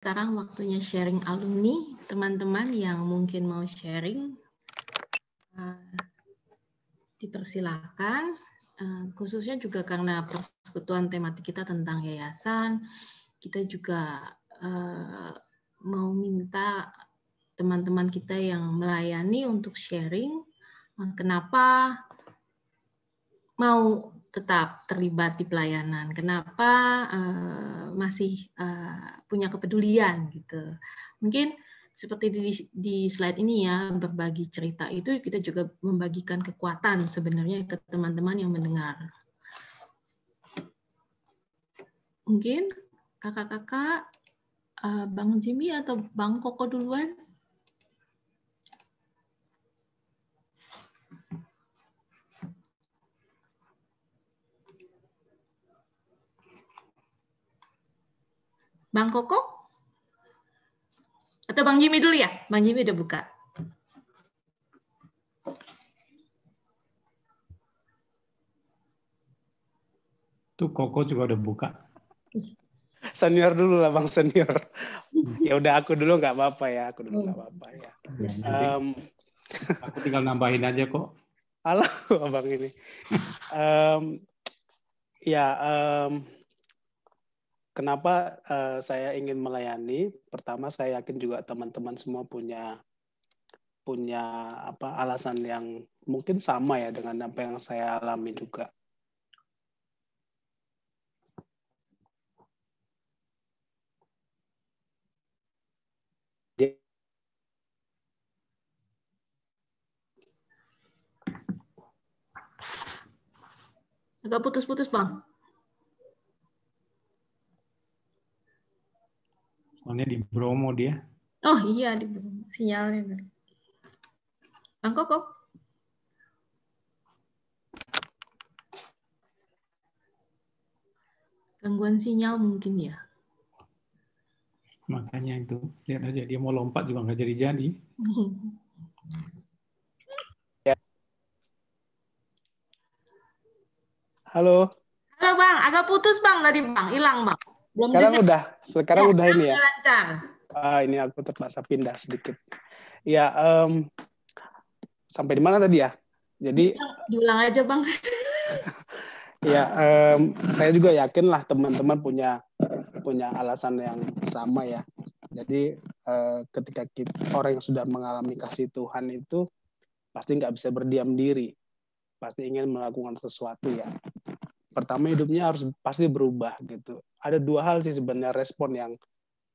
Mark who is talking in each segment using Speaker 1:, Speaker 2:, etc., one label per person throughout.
Speaker 1: Sekarang waktunya sharing alumni, teman-teman yang mungkin mau sharing, dipersilakan. Khususnya juga karena persekutuan tematik kita tentang yayasan, kita juga mau minta teman-teman kita yang melayani untuk sharing, kenapa mau tetap terlibat di pelayanan, kenapa masih punya kepedulian gitu. Mungkin seperti di slide ini ya, berbagi cerita itu kita juga membagikan kekuatan sebenarnya ke teman-teman yang mendengar. Mungkin kakak-kakak, Bang Jimmy atau Bang Koko duluan? Bang Koko? Atau Bang Jimmy dulu ya? Bang Jimmy udah buka.
Speaker 2: Tuh Koko juga udah buka.
Speaker 3: Senior dulu lah Bang, senior. Ya udah aku dulu nggak apa-apa ya. Aku dulu nggak apa-apa ya.
Speaker 2: Aku tinggal nambahin aja kok.
Speaker 3: Halo Abang ini. Kenapa saya ingin melayani? Pertama, saya yakin juga teman-teman semua punya alasan yang mungkin sama ya dengan apa yang saya alami juga.
Speaker 1: Agak putus-putus, Bang.
Speaker 2: Soalnya di Bromo dia.
Speaker 1: Oh iya, di Bromo. Sinyalnya. Bang Koko. Gangguan sinyal mungkin ya.
Speaker 2: Makanya itu, lihat aja dia mau lompat juga nggak jadi-jadi.
Speaker 3: Halo.
Speaker 1: Halo Bang, agak putus Bang tadi Bang, hilang Bang.
Speaker 3: Belum sekarang udah ini ya.
Speaker 1: Lancar.
Speaker 3: Ini aku terpaksa pindah sedikit. Ya, sampai di mana tadi ya? Jadi
Speaker 1: diulang aja Bang.
Speaker 3: Ya, saya juga yakin lah teman-teman punya alasan yang sama ya. Jadi ketika orang yang sudah mengalami kasih Tuhan itu pasti nggak bisa berdiam diri, pasti ingin melakukan sesuatu ya. Pertama hidupnya harus pasti berubah gitu. Ada dua hal sih sebenarnya respon yang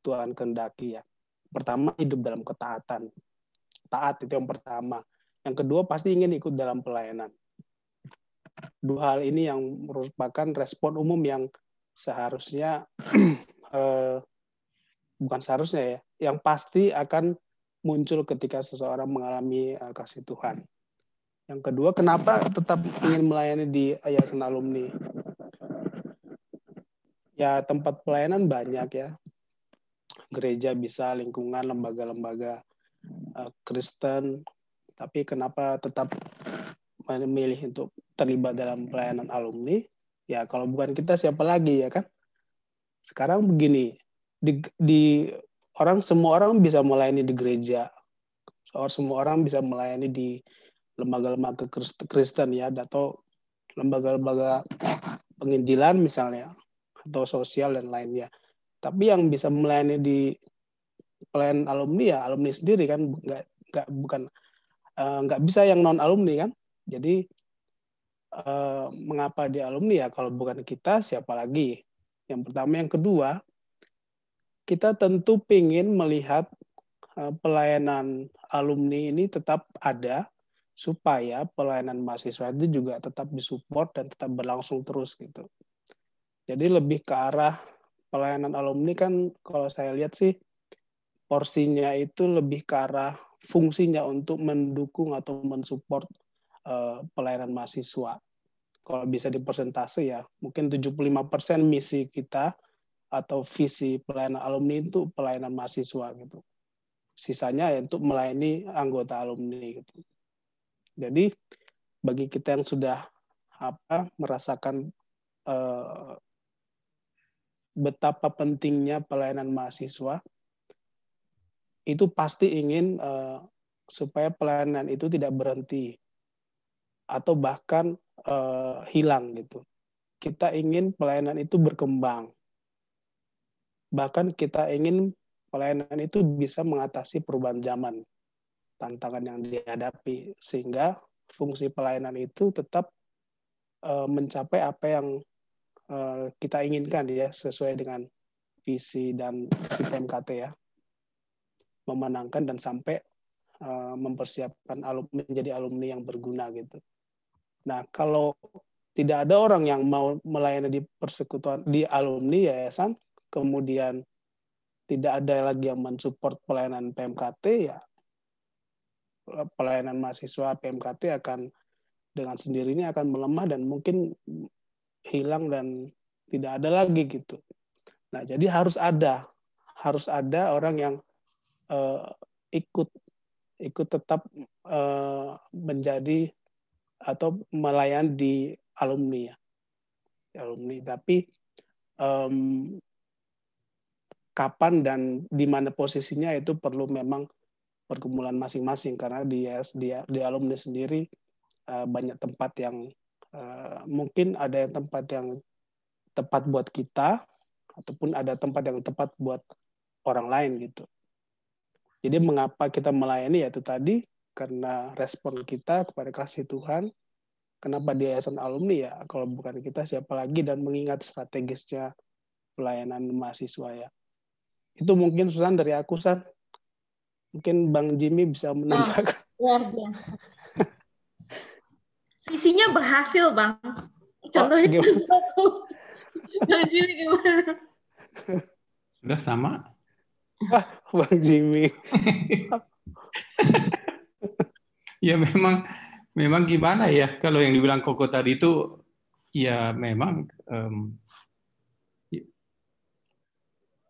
Speaker 3: Tuhan kehendaki ya. Pertama hidup dalam ketaatan, taat itu yang pertama. Yang kedua pasti ingin ikut dalam pelayanan. Dua hal ini yang merupakan respon umum yang seharusnya bukan seharusnya ya, yang pasti akan muncul ketika seseorang mengalami kasih Tuhan. Yang kedua, kenapa tetap ingin melayani di yayasan alumni? Ya, tempat pelayanan banyak ya. Gereja bisa, lingkungan, lembaga-lembaga Kristen. Tapi kenapa tetap memilih untuk terlibat dalam pelayanan alumni? Ya, kalau bukan kita siapa lagi ya kan? Sekarang begini, semua orang bisa melayani di gereja, semua orang bisa melayani di lembaga-lembaga Kristen ya, atau lembaga-lembaga penginjilan misalnya, atau sosial dan lainnya. Tapi yang bisa melayani di pelayanan alumni ya alumni sendiri kan, nggak bisa yang non alumni kan. Jadi mengapa di alumni ya? Kalau bukan kita siapa lagi? Yang pertama, yang kedua, kita tentu ingin melihat pelayanan alumni ini tetap ada supaya pelayanan mahasiswa itu juga tetap disupport dan tetap berlangsung terus gitu. Jadi lebih ke arah pelayanan alumni kan kalau saya lihat sih porsinya itu lebih ke arah fungsinya untuk mendukung atau mensupport pelayanan mahasiswa. Kalau bisa dipersentase ya mungkin 75% misi kita atau visi pelayanan alumni itu pelayanan mahasiswa gitu. Sisanya ya untuk melayani anggota alumni gitu. Jadi bagi kita yang sudah merasakan betapa pentingnya pelayanan mahasiswa, itu pasti ingin supaya pelayanan itu tidak berhenti atau bahkan hilang gitu. Kita ingin pelayanan itu berkembang. Bahkan kita ingin pelayanan itu bisa mengatasi perubahan zaman, tantangan yang dihadapi, sehingga fungsi pelayanan itu tetap mencapai apa yang kita inginkan ya, sesuai dengan visi dan misi PMKT ya, memenangkan dan sampai mempersiapkan menjadi alumni yang berguna gitu. Nah, kalau tidak ada orang yang mau melayani di persekutuan di alumni yayasan, kemudian tidak ada lagi yang mensupport pelayanan PMKT, ya pelayanan mahasiswa PMKT akan dengan sendirinya akan melemah dan mungkin hilang dan tidak ada lagi gitu. Nah, jadi harus ada orang yang ikut tetap menjadi atau melayani di alumni ya, alumni. Tapi kapan dan di mana posisinya itu perlu memang pergumulan masing-masing, karena di alumni sendiri banyak tempat yang mungkin ada yang tempat yang tepat buat kita, ataupun ada tempat yang tepat buat orang lain gitu. Jadi mengapa kita melayani, yaitu tadi karena respon kita kepada kasih Tuhan. Kenapa di yayasan alumni ya? Kalau bukan kita siapa lagi, dan mengingat strategisnya pelayanan mahasiswa ya. Itu mungkin Susan dari aku, San. Mungkin Bang Jimmy bisa menambahkan.
Speaker 1: Luar biasa. Visinya berhasil, Bang. Contohnya Bang Jimmy gimana?
Speaker 2: Sudah sama?
Speaker 3: Bang Jimmy.
Speaker 2: Ya memang gimana ya, kalau yang dibilang Koko tadi itu ya memang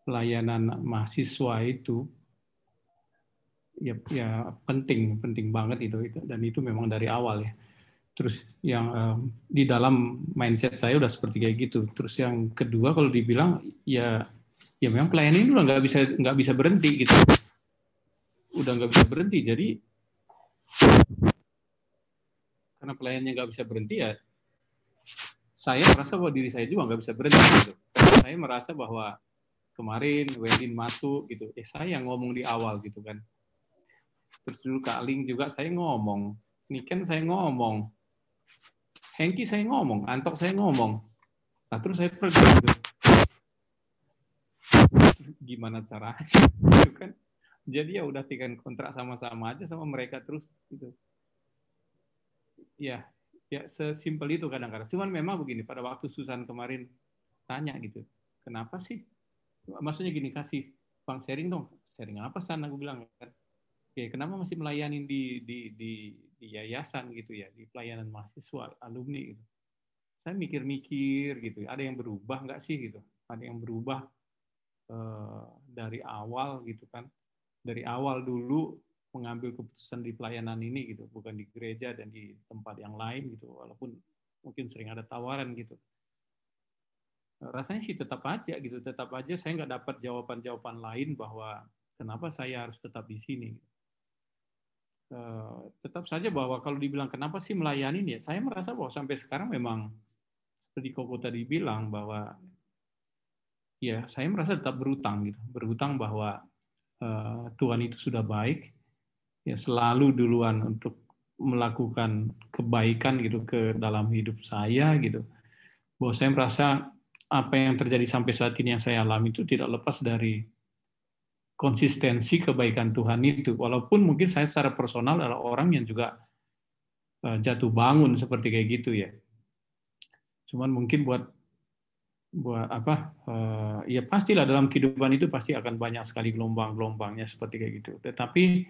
Speaker 2: pelayanan mahasiswa itu ya penting banget itu, dan itu memang dari awal ya. Terus yang di dalam mindset saya udah seperti kayak gitu. Terus yang kedua, kalau dibilang ya memang pelayanan ini udah nggak bisa berhenti gitu. Udah nggak bisa berhenti. Jadi karena pelayanannya nggak bisa berhenti ya, saya merasa bahwa diri saya juga nggak bisa berhenti gitu. Karena saya merasa bahwa kemarin Wedin Matu gitu, saya yang ngomong di awal gitu kan. Terus dulu Kak Ling juga saya ngomong, Niken saya ngomong, Hengki saya ngomong, Antok saya ngomong. Nah, terus saya pergi gitu. Gimana caranya gitu kan? Jadi ya udah bikin kontrak sama-sama aja sama mereka terus gitu. Ya sesimpel itu kadang-kadang. Cuman memang begini, pada waktu Susan kemarin tanya gitu, kenapa sih? Maksudnya gini, kasih Bang sharing dong. Sharing apa San? Aku bilang kan. Oke, kenapa masih melayani di yayasan gitu ya, di pelayanan mahasiswa, alumni gitu. Saya mikir-mikir gitu, ada yang berubah nggak sih gitu, ada yang berubah dari awal gitu kan, dari awal dulu mengambil keputusan di pelayanan ini gitu, bukan di gereja dan di tempat yang lain gitu, walaupun mungkin sering ada tawaran gitu. Rasanya sih tetap aja gitu, tetap aja saya nggak dapat jawaban-jawaban lain bahwa kenapa saya harus tetap di sini. Tetap saja bahwa kalau dibilang kenapa sih melayani ya, saya merasa bahwa sampai sekarang memang seperti Koko tadi bilang bahwa ya saya merasa tetap berhutang bahwa Tuhan itu sudah baik, ya selalu duluan untuk melakukan kebaikan gitu ke dalam hidup saya gitu. Bahwa saya merasa apa yang terjadi sampai saat ini yang saya alami itu tidak lepas dari konsistensi kebaikan Tuhan itu. Walaupun mungkin saya secara personal adalah orang yang juga jatuh bangun seperti kayak gitu ya. Cuman mungkin buat apa? Ya pastilah dalam kehidupan itu pasti akan banyak sekali gelombang-gelombangnya seperti kayak gitu. Tetapi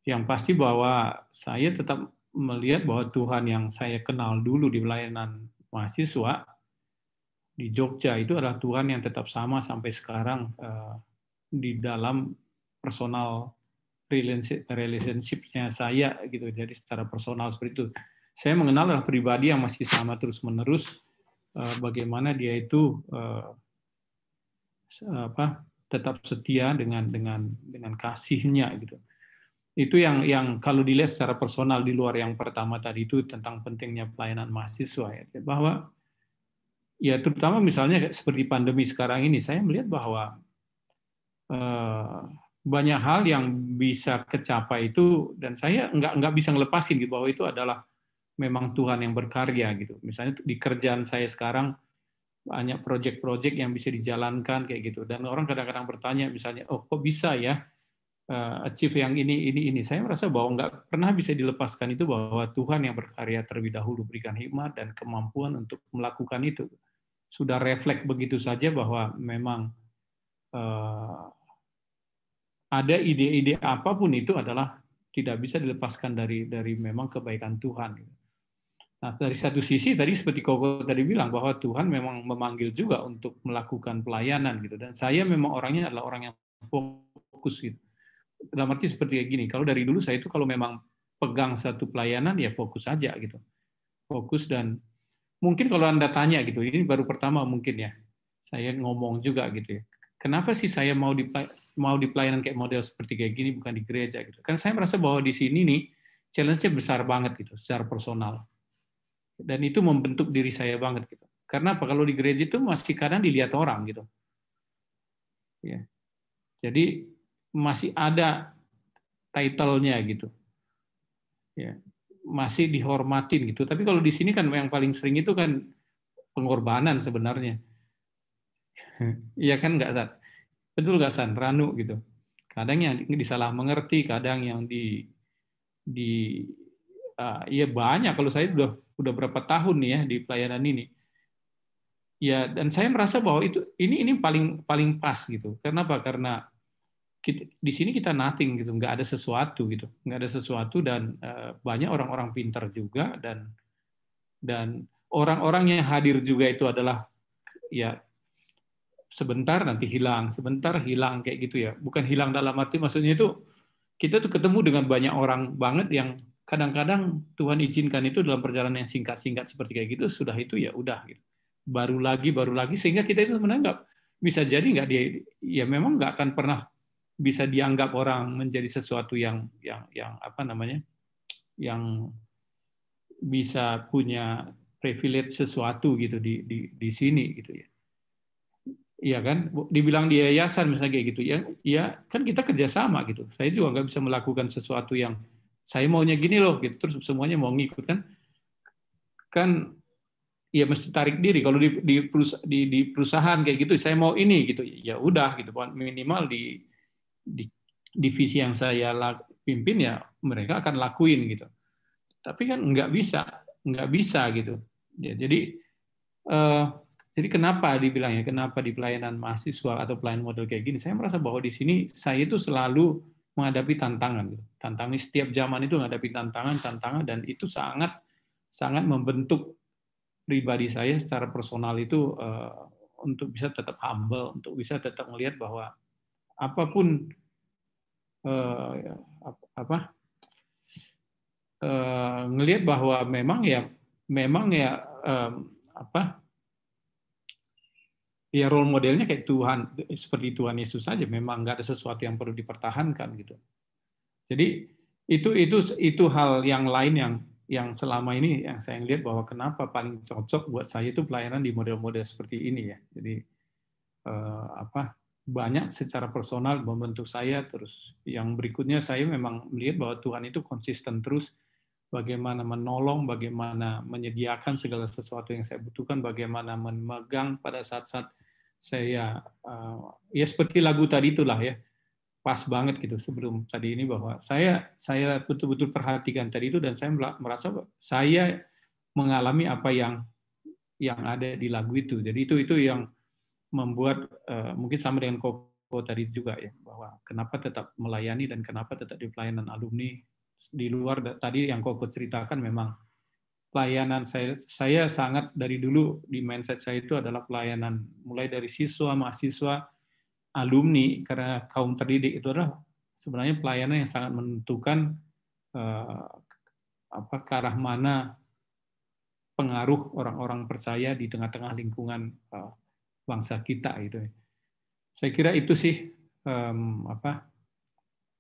Speaker 2: yang pasti bahwa saya tetap melihat bahwa Tuhan yang saya kenal dulu di pelayanan mahasiswa di Jogja itu adalah Tuhan yang tetap sama sampai sekarang di dalam personal relationship-nya saya gitu. Jadi secara personal seperti itu. Saya mengenal adalah pribadi yang masih sama terus-menerus, bagaimana dia itu tetap setia dengan kasihnya gitu. Itu yang kalau dilihat secara personal di luar yang pertama tadi itu tentang pentingnya pelayanan mahasiswa ya, bahwa ya terutama misalnya seperti pandemi sekarang ini, saya melihat bahwa banyak hal yang bisa kecapai itu, dan saya nggak bisa ngelepasin gitu bahwa itu adalah memang Tuhan yang berkarya gitu. Misalnya di kerjaan saya sekarang banyak proyek-proyek yang bisa dijalankan kayak gitu, dan orang kadang-kadang bertanya misalnya, oh kok bisa ya achieve yang ini. Saya merasa bahwa nggak pernah bisa dilepaskan itu bahwa Tuhan yang berkarya terlebih dahulu, berikan hikmat dan kemampuan untuk melakukan itu. Sudah refleks begitu saja bahwa memang ada ide-ide apapun itu adalah tidak bisa dilepaskan dari memang kebaikan Tuhan. Nah, dari satu sisi tadi seperti Koko tadi bilang bahwa Tuhan memang memanggil juga untuk melakukan pelayanan gitu, dan saya memang orangnya adalah orang yang fokus gitu. Dalam arti seperti gini, kalau dari dulu saya itu kalau memang pegang satu pelayanan ya fokus aja gitu. Fokus, dan mungkin kalau Anda tanya gitu, ini baru pertama mungkin ya, saya ngomong juga gitu ya. Kenapa sih saya mau di pelayanan kayak model seperti kayak gini, bukan di gereja gitu. Kan saya merasa bahwa di sini nih challenge-nya besar banget gitu secara personal. Dan itu membentuk diri saya banget gitu. Karena apa? Kalau di gereja itu masih kadang dilihat orang gitu. Ya. Jadi masih ada title-nya gitu. Ya. Masih dihormatin gitu. Tapi kalau di sini kan yang paling sering itu kan pengorbanan sebenarnya. Iya kan nggak, San? Betul nggak, San? Ranu gitu. Kadang yang disalah mengerti, kadang yang iya banyak. Kalau saya udah berapa tahun nih ya di pelayanan ini. Ya, dan saya merasa bahwa ini paling pas gitu. Kenapa? Karena di sini kita nothing gitu, nggak ada sesuatu gitu, nggak ada sesuatu, dan banyak orang-orang pintar juga, dan orang-orang yang hadir juga itu adalah ya sebentar nanti hilang, sebentar hilang kayak gitu ya. Bukan hilang dalam arti maksudnya itu kita tuh ketemu dengan banyak orang banget yang kadang-kadang Tuhan izinkan itu dalam perjalanan yang singkat-singkat seperti kayak gitu, sudah itu ya udah gitu. Baru lagi sehingga kita itu sebenarnya nggak bisa jadi nggak dia ya memang nggak akan pernah bisa dianggap orang menjadi sesuatu yang apa namanya, yang bisa punya privilege sesuatu gitu di sini gitu ya. Iya kan, dibilang di yayasan misalnya kayak gitu ya, ya kan kita kerjasama gitu. Saya juga nggak bisa melakukan sesuatu yang saya maunya gini loh gitu, terus semuanya mau ngikut kan ya mesti tarik diri. Kalau di perusahaan kayak gitu, saya mau ini gitu, ya udah gitu, minimal di divisi yang saya pimpin ya mereka akan lakuin gitu. Tapi kan nggak bisa gitu. Ya, jadi kenapa dibilangnya, kenapa di pelayanan mahasiswa atau pelayanan model kayak gini, saya merasa bahwa di sini saya itu selalu menghadapi tantangan. Tantangan setiap zaman itu menghadapi tantangan, dan itu sangat membentuk pribadi saya secara personal itu untuk bisa tetap humble, untuk bisa tetap melihat bahwa apapun ngelihat bahwa memang ya ya role modelnya kayak Tuhan, seperti Tuhan Yesus saja, memang nggak ada sesuatu yang perlu dipertahankan gitu. Jadi itu hal yang lain yang selama ini yang saya lihat bahwa kenapa paling cocok buat saya itu pelayanan di model-model seperti ini ya. Jadi banyak secara personal membentuk saya. Terus yang berikutnya saya memang melihat bahwa Tuhan itu konsisten terus, bagaimana menolong, bagaimana menyediakan segala sesuatu yang saya butuhkan, bagaimana memegang pada saat-saat saya ya seperti lagu tadi itulah ya, pas banget gitu sebelum tadi ini, bahwa saya betul-betul perhatikan tadi itu, dan saya merasa saya mengalami apa yang ada di lagu itu. Jadi itu yang membuat mungkin sama dengan Koko tadi juga ya, bahwa kenapa tetap melayani dan kenapa tetap di pelayanan alumni di luar tadi yang Koko ceritakan. Memang pelayanan saya sangat dari dulu di mindset saya itu adalah pelayanan mulai dari siswa, mahasiswa, alumni, karena kaum terdidik itu adalah sebenarnya pelayanan yang sangat menentukan ke arah mana pengaruh orang-orang percaya di tengah-tengah lingkungan bangsa kita itu. Saya kira itu sih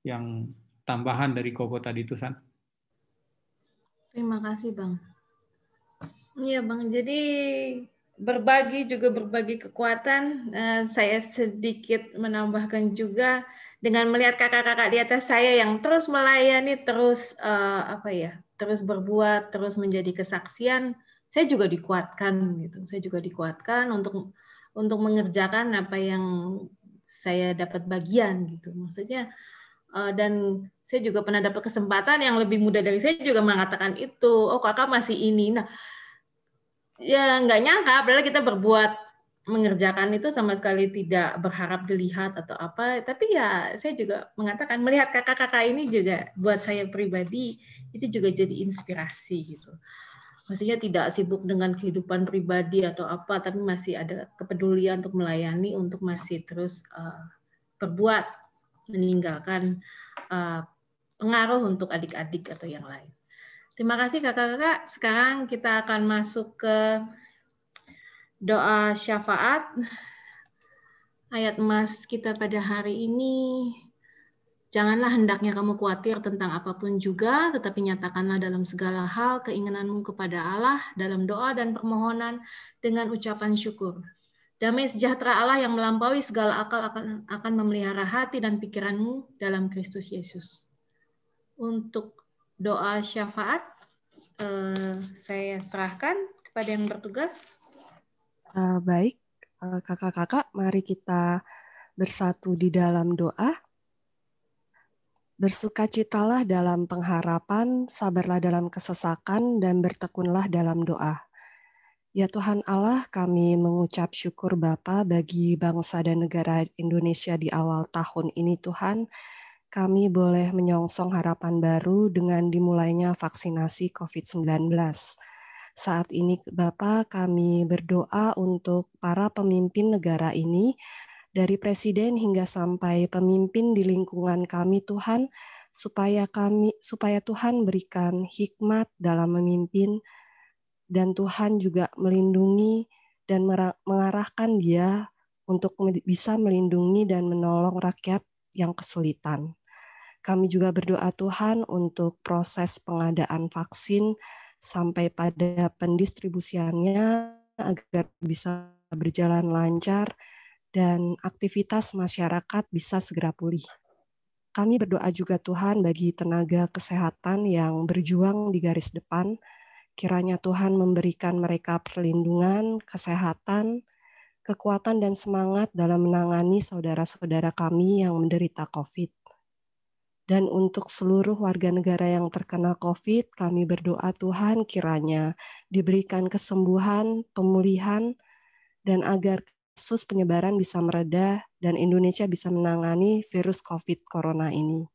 Speaker 2: yang tambahan dari Koko tadi itu, San.
Speaker 1: Terima kasih, Bang. Iya, Bang. Jadi berbagi juga berbagi kekuatan. Saya sedikit menambahkan juga dengan melihat kakak-kakak di atas saya yang terus melayani, terus terus berbuat, terus menjadi kesaksian. Saya juga dikuatkan gitu. Saya juga dikuatkan untuk mengerjakan apa yang saya dapat bagian gitu. Maksudnya dan saya juga pernah dapat kesempatan yang lebih muda dari saya juga mengatakan itu. Oh, kakak masih ini. Nah, ya nggak nyangka, padahal kita berbuat mengerjakan itu sama sekali tidak berharap dilihat atau apa. Tapi ya saya juga mengatakan melihat kakak-kakak ini juga buat saya pribadi itu juga jadi inspirasi gitu. Maksudnya tidak sibuk dengan kehidupan pribadi atau apa, tapi masih ada kepedulian untuk melayani, untuk masih terus berbuat, meninggalkan pengaruh untuk adik-adik atau yang lain. Terima kasih kakak-kakak. Sekarang kita akan masuk ke doa syafaat. Ayat emas kita pada hari ini, janganlah hendaknya kamu khawatir tentang apapun juga, tetapi nyatakanlah dalam segala hal keinginanmu kepada Allah dalam doa dan permohonan dengan ucapan syukur. Damai sejahtera Allah yang melampaui segala akal akan memelihara hati dan pikiranmu dalam Kristus Yesus. Untuk doa syafaat, saya serahkan kepada yang bertugas.
Speaker 4: Baik, kakak-kakak, mari kita bersatu di dalam doa. Bersukacitalah dalam pengharapan, sabarlah dalam kesesakan, dan bertekunlah dalam doa. Ya Tuhan Allah, kami mengucap syukur Bapa bagi bangsa dan negara Indonesia di awal tahun ini Tuhan. Kami boleh menyongsong harapan baru dengan dimulainya vaksinasi COVID-19. Saat ini Bapa, kami berdoa untuk para pemimpin negara ini, dari presiden hingga sampai pemimpin di lingkungan kami Tuhan, supaya Tuhan berikan hikmat dalam memimpin, dan Tuhan juga melindungi dan mengarahkan dia untuk bisa melindungi dan menolong rakyat yang kesulitan. Kami juga berdoa Tuhan untuk proses pengadaan vaksin sampai pada pendistribusiannya agar bisa berjalan lancar dan aktivitas masyarakat bisa segera pulih. Kami berdoa juga Tuhan bagi tenaga kesehatan yang berjuang di garis depan. Kiranya Tuhan memberikan mereka perlindungan, kesehatan, kekuatan, dan semangat dalam menangani saudara-saudara kami yang menderita COVID. Dan untuk seluruh warga negara yang terkena COVID, kami berdoa Tuhan kiranya diberikan kesembuhan, pemulihan, dan agar kasus penyebaran bisa mereda dan Indonesia bisa menangani virus COVID Corona ini.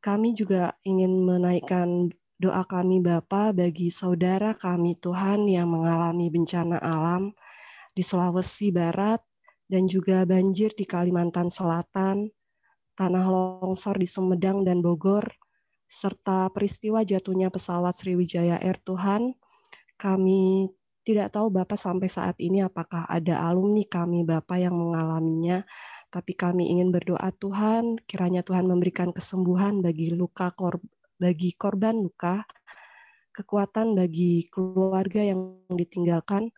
Speaker 4: Kami juga ingin menaikkan doa kami Bapa bagi saudara kami Tuhan yang mengalami bencana alam di Sulawesi Barat dan juga banjir di Kalimantan Selatan, tanah longsor di Sumedang dan Bogor, serta peristiwa jatuhnya pesawat Sriwijaya Air Tuhan. Kami tidak tahu Bapak sampai saat ini apakah ada alumni kami Bapak yang mengalaminya, tapi kami ingin berdoa Tuhan, kiranya Tuhan memberikan kesembuhan bagi bagi korban luka, kekuatan bagi keluarga yang ditinggalkan,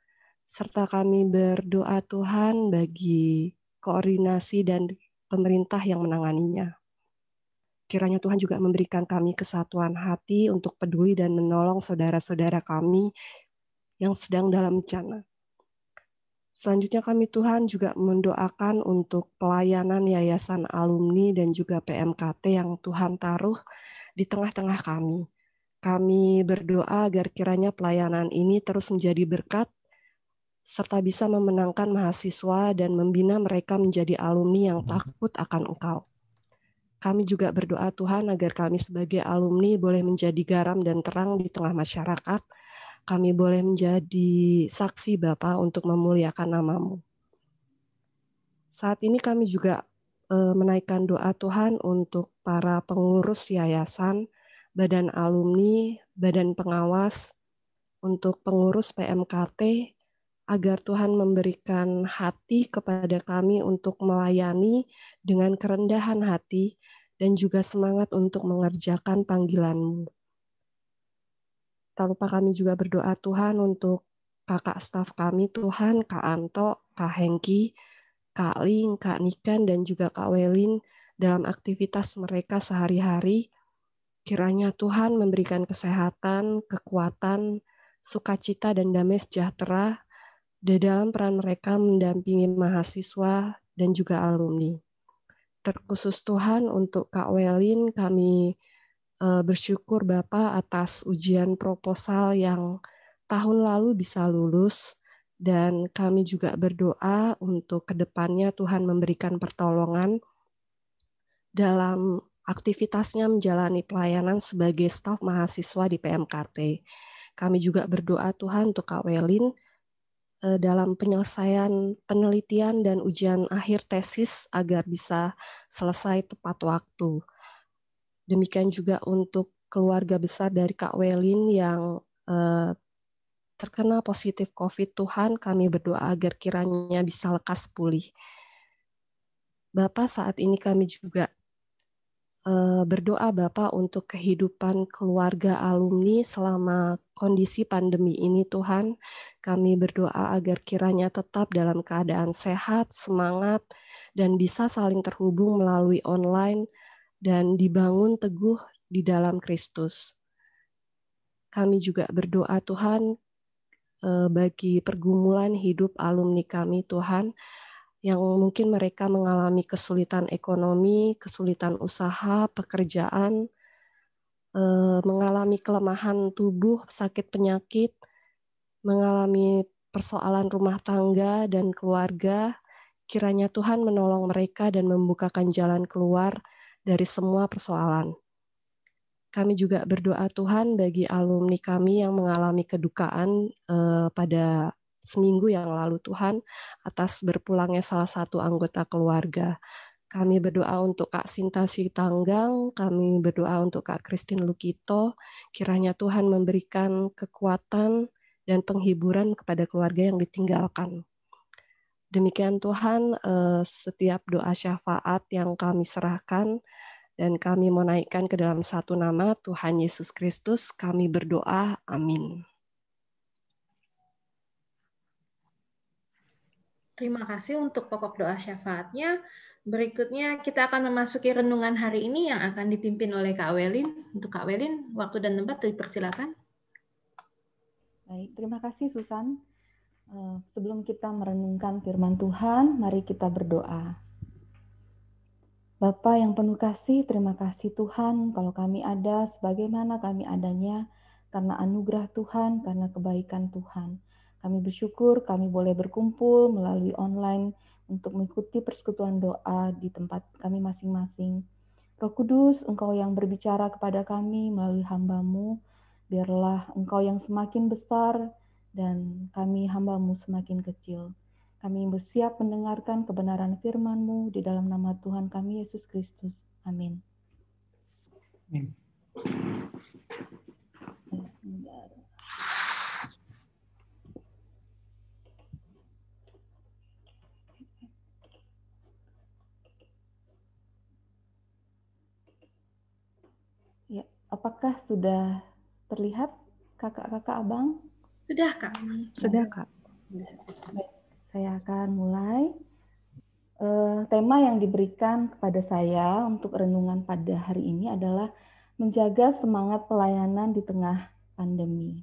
Speaker 4: serta kami berdoa Tuhan bagi koordinasi dan pemerintah yang menanganinya. Kiranya Tuhan juga memberikan kami kesatuan hati untuk peduli dan menolong saudara-saudara kami yang sedang dalam bencana. Selanjutnya kami Tuhan juga mendoakan untuk pelayanan Yayasan Alumni dan juga PMKT yang Tuhan taruh di tengah-tengah kami. Kami berdoa agar kiranya pelayanan ini terus menjadi berkat, serta bisa memenangkan mahasiswa dan membina mereka menjadi alumni yang takut akan Engkau. Kami juga berdoa Tuhan agar kami sebagai alumni boleh menjadi garam dan terang di tengah masyarakat. Kami boleh menjadi saksi Bapa untuk memuliakan nama-Mu. Saat ini kami juga menaikkan doa Tuhan untuk para pengurus yayasan, badan alumni, badan pengawas, untuk pengurus PMKT, agar Tuhan memberikan hati kepada kami untuk melayani dengan kerendahan hati dan juga semangat untuk mengerjakan panggilan-Mu. Tak lupa kami juga berdoa Tuhan untuk kakak staf kami Tuhan, Kak Anto, Kak Hengki, Kak Ling, Kak Niken, dan juga Kak Welin dalam aktivitas mereka sehari-hari. Kiranya Tuhan memberikan kesehatan, kekuatan, sukacita, dan damai sejahtera di dalam peran mereka mendampingi mahasiswa dan juga alumni. Terkhusus Tuhan untuk Kak Welin, kami bersyukur Bapak atas ujian proposal yang tahun lalu bisa lulus, dan kami juga berdoa untuk kedepannya Tuhan memberikan pertolongan dalam aktivitasnya menjalani pelayanan sebagai staf mahasiswa di PMKT. Kami juga berdoa Tuhan untuk Kak Welin dalam penyelesaian penelitian dan ujian akhir tesis agar bisa selesai tepat waktu. Demikian juga untuk keluarga besar dari Kak Welin yang terkena positif COVID. Tuhan, kami berdoa agar kiranya bisa lekas pulih. Bapak, saat ini kami juga berdoa Bapak untuk kehidupan keluarga alumni selama kondisi pandemi ini Tuhan. Kami berdoa agar kiranya tetap dalam keadaan sehat, semangat, dan bisa saling terhubung melalui online dan dibangun teguh di dalam Kristus. Kami juga berdoa Tuhan bagi pergumulan hidup alumni kami Tuhan, yang mungkin mereka mengalami kesulitan ekonomi, kesulitan usaha, pekerjaan, mengalami kelemahan tubuh, sakit penyakit, mengalami persoalan rumah tangga dan keluarga. Kiranya Tuhan menolong mereka dan membukakan jalan keluar dari semua persoalan. Kami juga berdoa Tuhan bagi alumni kami yang mengalami kedukaan pada seminggu yang lalu Tuhan, atas berpulangnya salah satu anggota keluarga. Kami berdoa untuk Kak Sinta Sitanggang, kami berdoa untuk Kak Christine Lukito, kiranya Tuhan memberikan kekuatan dan penghiburan kepada keluarga yang ditinggalkan. Demikian Tuhan, setiap doa syafaat yang kami serahkan, dan kami menaikkan ke dalam satu nama Tuhan Yesus Kristus, kami berdoa, amin.
Speaker 1: Terima kasih untuk pokok doa syafaatnya. Berikutnya kita akan memasuki renungan hari ini yang akan dipimpin oleh Kak Welin. Untuk Kak Welin, waktu dan tempat dipersilakan.
Speaker 5: Baik, terima kasih Susan. Sebelum kita merenungkan firman Tuhan, mari kita berdoa. Bapa yang penuh kasih, terima kasih Tuhan kalau kami ada sebagaimana kami adanya karena anugerah Tuhan, karena kebaikan Tuhan. Kami bersyukur kami boleh berkumpul melalui online untuk mengikuti persekutuan doa di tempat kami masing-masing. Roh Kudus, Engkau yang berbicara kepada kami melalui hamba-Mu, biarlah Engkau yang semakin besar dan kami hamba-Mu semakin kecil. Kami bersiap mendengarkan kebenaran firman-Mu di dalam nama Tuhan kami, Yesus Kristus. Amin.
Speaker 2: Amin.
Speaker 5: Ya, apakah sudah terlihat kakak-kakak abang?
Speaker 1: Sudah, Kak.
Speaker 4: Sudah, Kak.
Speaker 5: Baik, saya akan mulai. Tema yang diberikan kepada saya untuk renungan pada hari ini adalah menjaga semangat pelayanan di tengah pandemi.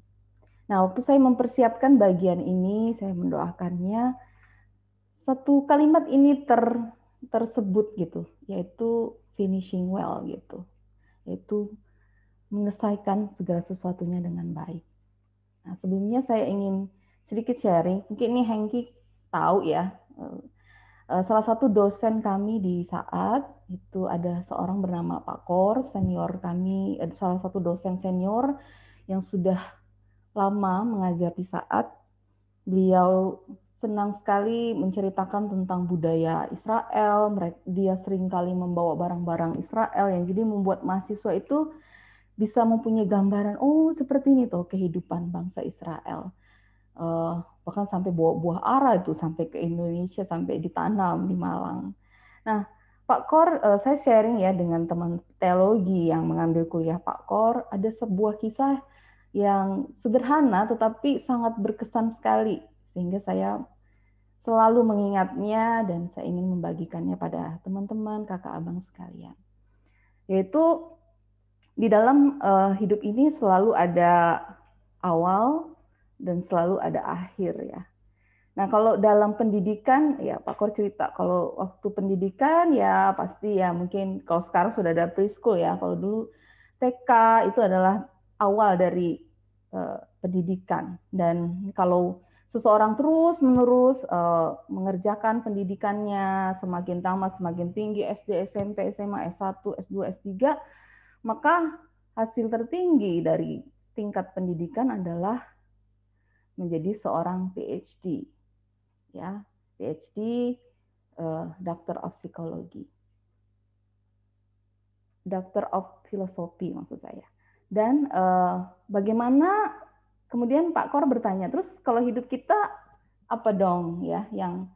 Speaker 5: Nah, waktu saya mempersiapkan bagian ini, saya mendoakannya, satu kalimat ini tersebut gitu, yaitu finishing well gitu, yaitu menyelesaikan segala sesuatunya dengan baik. Nah, sebelumnya saya ingin sedikit sharing, mungkin ini Hengki tahu ya, salah satu dosen kami di saat itu ada seorang bernama Pak Kor, senior kami, salah satu dosen senior yang sudah lama mengajar di saat. Beliau senang sekali menceritakan tentang budaya Israel. Dia seringkali membawa barang-barang Israel yang jadi membuat mahasiswa itu bisa mempunyai gambaran, oh seperti ini tuh kehidupan bangsa Israel. bahkan sampai bawa buah ara itu sampai ke Indonesia, sampai ditanam di Malang. Nah, Pak Kor, saya sharing ya dengan teman teologi yang mengambil kuliah Pak Kor, ada sebuah kisah yang sederhana tetapi sangat berkesan sekali, sehingga saya selalu mengingatnya dan saya ingin membagikannya pada teman-teman, kakak abang sekalian. Yaitu di dalam hidup ini selalu ada awal dan selalu ada akhir ya. Nah, kalau dalam pendidikan, ya Pak Kor cerita, kalau waktu pendidikan ya pasti ya mungkin kalau sekarang sudah ada preschool ya, kalau dulu TK itu adalah awal dari pendidikan. Dan kalau seseorang terus-menerus mengerjakan pendidikannya semakin tamat, semakin tinggi, SD, SMP, SMA, S1, S2, S3, maka hasil tertinggi dari tingkat pendidikan adalah menjadi seorang PhD. Ya, PhD, Doctor of Psychology, Doctor of Philosophy maksud saya. Dan bagaimana kemudian Pak Kor bertanya, terus kalau hidup kita apa dong ya yang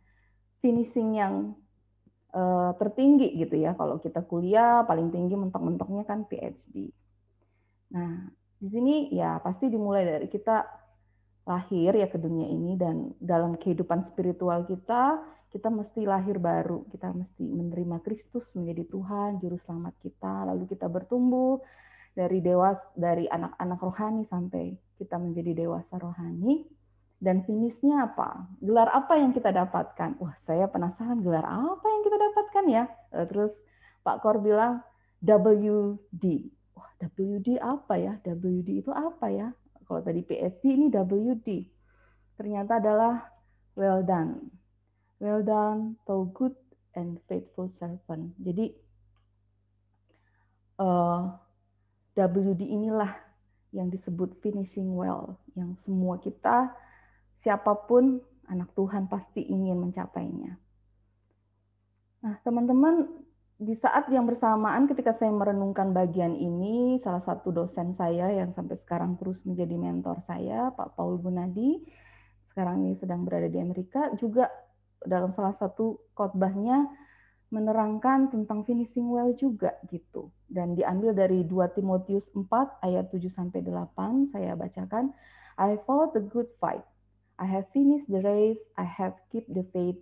Speaker 5: finishing yang tertinggi gitu ya, kalau kita kuliah paling tinggi mentok-mentoknya kan PhD. Nah, di sini ya pasti dimulai dari kita lahir ya ke dunia ini, dan dalam kehidupan spiritual kita mesti lahir baru, kita mesti menerima Kristus menjadi Tuhan, juru selamat kita, lalu kita bertumbuh dari anak-anak rohani sampai kita menjadi dewasa rohani, dan finishnya apa? Gelar apa yang kita dapatkan? Wah, saya penasaran gelar apa yang kita dapatkan ya. Terus Pak Kor bilang WD. Wah, WD apa ya? WD itu apa ya? Kalau tadi PhD, ini WD. Ternyata adalah well done. Well done, thou good and faithful servant. Jadi WD inilah yang disebut finishing well, yang semua kita, siapapun anak Tuhan pasti ingin mencapainya. Nah, teman-teman, di saat yang bersamaan ketika saya merenungkan bagian ini, salah satu dosen saya yang sampai sekarang terus menjadi mentor saya, Pak Paul Gunadi, sekarang ini sedang berada di Amerika, juga dalam salah satu khotbahnya menerangkan tentang finishing well juga gitu. Dan diambil dari 2 Timotius 4 ayat 7-8, saya bacakan, I fought the good fight. I have finished the race, I have kept the faith.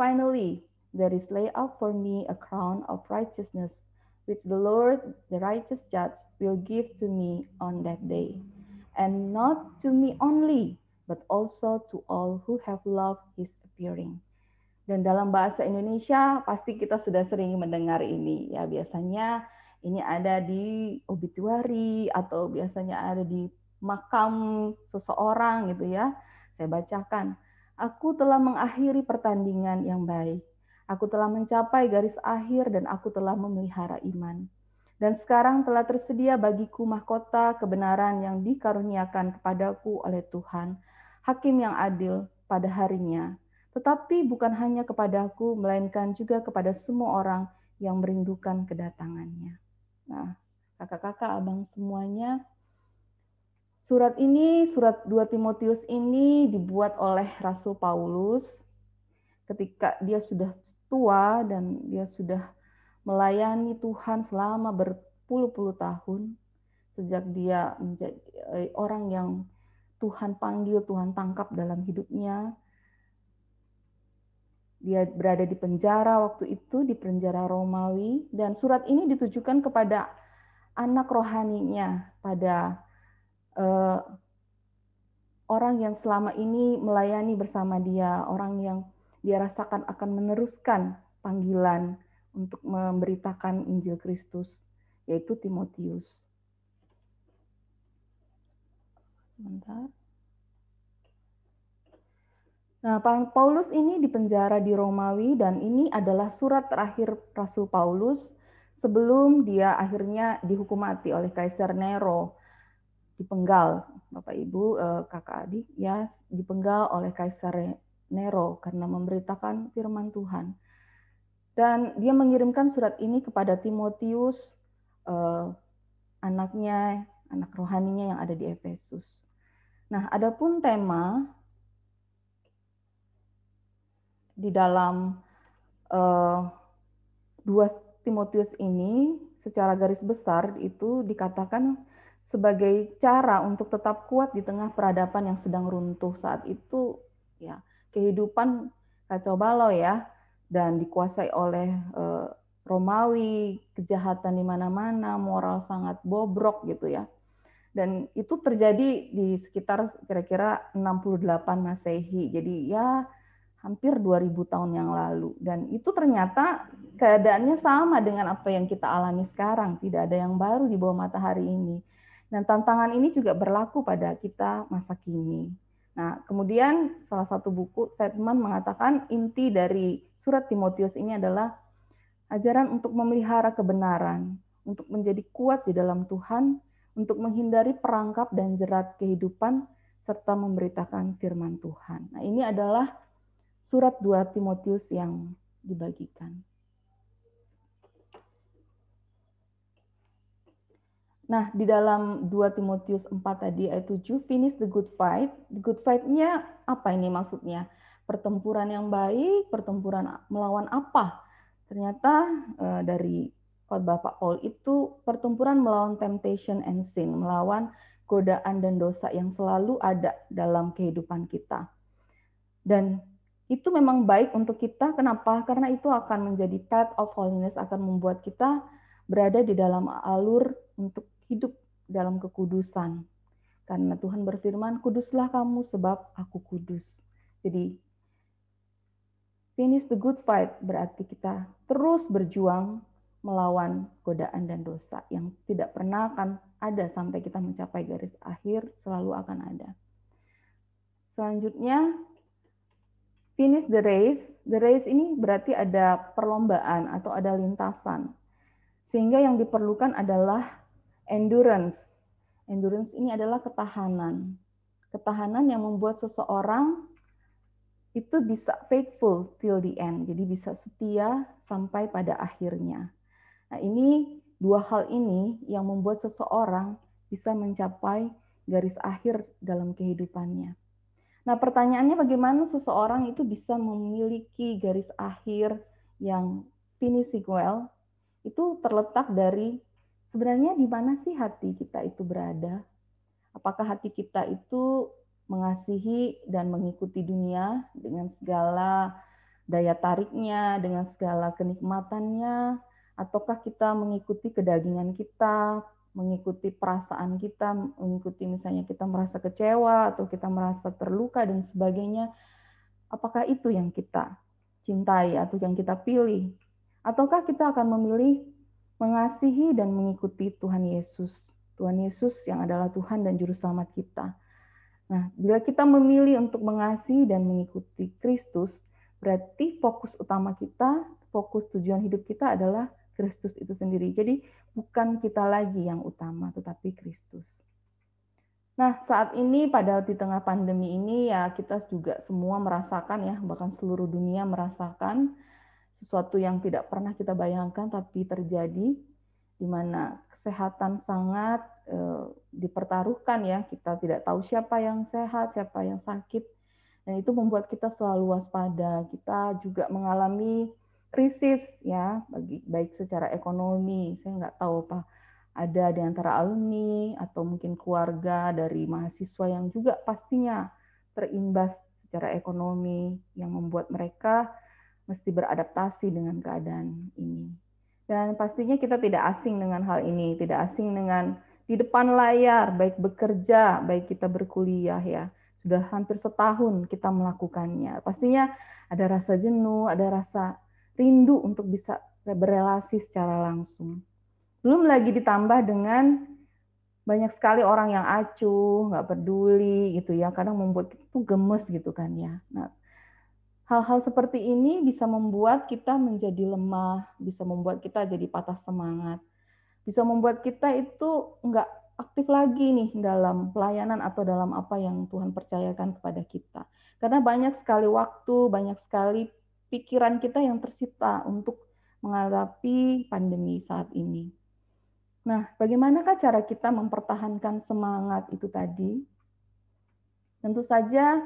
Speaker 5: Finally, there is laid up for me a crown of righteousness, which the Lord, the righteous judge, will give to me on that day. And not to me only, but also to all who have loved his appearing. Dan dalam bahasa Indonesia pasti kita sudah sering mendengar ini ya, biasanya ini ada di obituari atau biasanya ada di makam seseorang gitu ya. Saya bacakan, aku telah mengakhiri pertandingan yang baik. Aku telah mencapai garis akhir dan aku telah memelihara iman. Dan sekarang telah tersedia bagiku mahkota kebenaran yang dikaruniakan kepadaku oleh Tuhan, Hakim yang adil pada harinya. Tetapi bukan hanya kepadaku, melainkan juga kepada semua orang yang merindukan kedatangannya. Nah, kakak-kakak, abang semuanya, surat 2 Timotius ini dibuat oleh Rasul Paulus ketika dia sudah tua dan dia sudah melayani Tuhan selama berpuluh-puluh tahun, sejak dia menjadi orang yang Tuhan panggil, Tuhan tangkap dalam hidupnya. Dia berada di penjara waktu itu, di penjara Romawi, dan surat ini ditujukan kepada anak rohaninya, pada orang yang selama ini melayani bersama dia, orang yang dia rasakan akan meneruskan panggilan untuk memberitakan Injil Kristus, yaitu Timotius. Sebentar. Nah, Paulus ini dipenjara di Romawi, dan ini adalah surat terakhir Rasul Paulus sebelum dia akhirnya dihukum mati oleh Kaisar Nero, dipenggal, Bapak Ibu, kakak adik, ya, dipenggal oleh Kaisar Nero karena memberitakan firman Tuhan. Dan dia mengirimkan surat ini kepada Timotius, anaknya, anak rohaninya yang ada di Efesus. Nah, adapun tema di dalam 2 Timotius ini secara garis besar itu dikatakan sebagai cara untuk tetap kuat di tengah peradaban yang sedang runtuh saat itu, ya, kehidupan kacau balau ya, dan dikuasai oleh Romawi, kejahatan di mana-mana, moral sangat bobrok gitu ya. Dan itu terjadi di sekitar kira-kira 68 Masehi. Jadi ya hampir 2000 tahun yang lalu. Dan itu ternyata keadaannya sama dengan apa yang kita alami sekarang. Tidak ada yang baru di bawah matahari ini. Dan tantangan ini juga berlaku pada kita masa kini. Nah, kemudian salah satu buku statement mengatakan inti dari surat Timotius ini adalah ajaran untuk memelihara kebenaran, untuk menjadi kuat di dalam Tuhan, untuk menghindari perangkap dan jerat kehidupan, serta memberitakan firman Tuhan. Nah, ini adalah surat 2 Timotius yang dibagikan. Nah, di dalam 2 Timotius 4 tadi ayat 7, finish the good fight. The good fight-nya apa ini maksudnya? Pertempuran yang baik, pertempuran melawan apa? Ternyata dari khotbah Pak Paul itu pertempuran melawan temptation and sin, melawan godaan dan dosa yang selalu ada dalam kehidupan kita. Dan itu memang baik untuk kita. Kenapa? Karena itu akan menjadi path of holiness, akan membuat kita berada di dalam alur untuk hidup dalam kekudusan. Karena Tuhan berfirman, kuduslah kamu sebab aku kudus. Jadi, finish the good fight berarti kita terus berjuang melawan godaan dan dosa yang tidak pernah akan ada sampai kita mencapai garis akhir, selalu akan ada. Selanjutnya, finish the race. The race ini berarti ada perlombaan atau ada lintasan. Sehingga yang diperlukan adalah endurance. Endurance ini adalah ketahanan. Ketahanan yang membuat seseorang itu bisa faithful till the end. Jadi bisa setia sampai pada akhirnya. Nah, ini 2 hal ini yang membuat seseorang bisa mencapai garis akhir dalam kehidupannya. Nah, pertanyaannya bagaimana seseorang itu bisa memiliki garis akhir yang finishing well? Itu terletak dari sebenarnya di mana sih hati kita itu berada? Apakah hati kita itu mengasihi dan mengikuti dunia dengan segala daya tariknya, dengan segala kenikmatannya, ataukah kita mengikuti kedagingan kita, mengikuti perasaan kita, mengikuti misalnya kita merasa kecewa atau kita merasa terluka dan sebagainya? Apakah itu yang kita cintai atau yang kita pilih? Ataukah kita akan memilih mengasihi dan mengikuti Tuhan Yesus? Tuhan Yesus yang adalah Tuhan dan Juru Selamat kita. Nah, bila kita memilih untuk mengasihi dan mengikuti Kristus, berarti fokus utama kita, fokus tujuan hidup kita adalah Kristus itu sendiri. Jadi bukan kita lagi yang utama, tetapi Kristus. Nah, saat ini pada di tengah pandemi ini ya kita juga semua merasakan ya, bahkan seluruh dunia merasakan sesuatu yang tidak pernah kita bayangkan tapi terjadi, di mana kesehatan sangat dipertaruhkan ya. Kita tidak tahu siapa yang sehat, siapa yang sakit. Dan itu membuat kita selalu waspada. Kita juga mengalami krisis ya, baik secara ekonomi. Saya nggak tahu apa ada di antara alumni atau mungkin keluarga dari mahasiswa yang juga pastinya terimbas secara ekonomi yang membuat mereka mesti beradaptasi dengan keadaan ini. Dan pastinya kita tidak asing dengan hal ini, tidak asing dengan di depan layar, baik bekerja, baik kita berkuliah ya. Sudah hampir setahun kita melakukannya. Pastinya ada rasa jenuh, ada rasa rindu untuk bisa berelasi secara langsung. Belum lagi ditambah dengan banyak sekali orang yang acuh, nggak peduli gitu ya. Kadang membuat itu gemes gitu kan ya. Nah, hal-hal seperti ini bisa membuat kita menjadi lemah, bisa membuat kita jadi patah semangat, bisa membuat kita itu nggak aktif lagi nih dalam pelayanan atau dalam apa yang Tuhan percayakan kepada kita. Karena banyak sekali waktu, banyak sekali pikiran kita yang tersita untuk menghadapi pandemi saat ini. Nah, bagaimanakah cara kita mempertahankan semangat itu tadi? Tentu saja